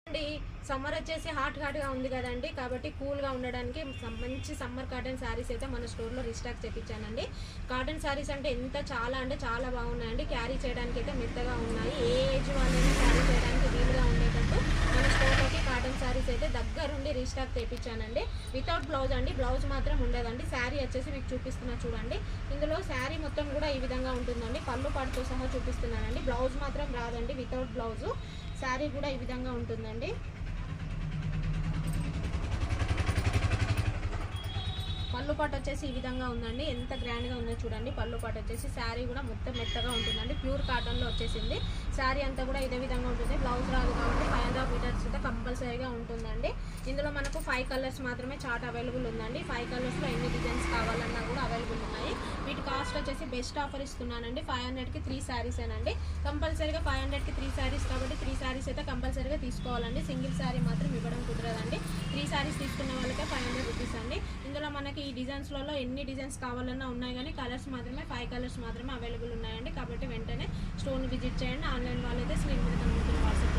అండి సమ్మర్ వచ్చేసి హాట్గా ఉంది కదండి, కాబట్టి కూల్గా ఉండడానికి మంచి సమ్మర్ కాటన్ శారీస్ అయితే మన స్టోర్లో రీస్టాక్ చేయించానండి. కాటన్ శారీస్ అంటే చాలా అంటే చాలా బాగున్నాయండి. క్యారీ చేయడానికి అయితే మెత్తగా ఉన్నాయి. ఏ ఏజ్ వాళ్ళైనా క్యారీ చేయడానికి వీలుగా ఉండేటట్టు మన స్టోర్లోకి కాటన్ శారీస్ అయితే దగ్గరుండి రీస్టాక్ చేయించానండి. వితౌట్ బ్లౌజ్ అండి, బ్లౌజ్ మాత్రం ఉండదండి. శారీ వచ్చేసి మీకు చూపిస్తున్నా చూడండి. ఇందులో శారీ మొత్తం కూడా ఈ విధంగా ఉంటుందండి. పళ్ళు పాటుతో సహా చూపిస్తున్నానండి. బ్లౌజ్ మాత్రం రాదండి, వితౌట్ బ్లౌజు. శారీ కూడా ఈ విధంగా ఉంటుందండి. పళ్ళు పాటు వచ్చేసి ఈ విధంగా ఉందండి. ఎంత గ్రాండ్గా ఉందో చూడండి. పళ్ళు పాటు వచ్చేసి శారీ కూడా మొత్తం మెత్తగా ఉంటుందండి. ప్యూర్ కాటన్లో వచ్చేసింది. శారీ అంతా కూడా ఇదే విధంగా ఉంటుంది. బ్లౌజ్ రాదు కాబట్టి 5.5 మీటర్స్ అయితే కంపల్సరీగా ఉంటుందండి. ఇందులో మనకు 5 కలర్స్ మాత్రమే చార్ట్ అవైలబుల్ ఉందండి. 5 కలర్స్లో ఎన్ని డిజైన్స్ కావాలన్నా కూడా అవైలబుల్ ఉన్నాయి. వీటి కాస్ట్ వచ్చేసి బెస్ట్ ఆఫర్ ఇస్తున్నానండి. 500కి 3 శారీస్ అండి. కంపల్సరీగా 500కి 3 శారీస్ కాబట్టి 3 శారీస్ అయితే కంపల్సరీగా తీసుకోవాలండి. సింగిల్ శారీ మాత్రం ఇవ్వడం కుదరదండి. 3 శారీస్ తీసుకున్న వాళ్ళకే 500 రూపీస్ అండి. ఇందులో మనకి ఈ డిజైన్స్లలో ఎన్ని డిజైన్స్ కావాలన్నా ఉన్నాయి, కానీ కలర్స్ మాత్రమే 5 కలర్స్ మాత్రమే అవైలబుల్ ఉన్నాయండి. కాబట్టి వెంటనే స్టోర్ని విజిట్ చేయండి. ఆన్లైన్ వాళ్ళైతే స్క్రీన్ మీద కనిపిస్తున్న వాట్సాప్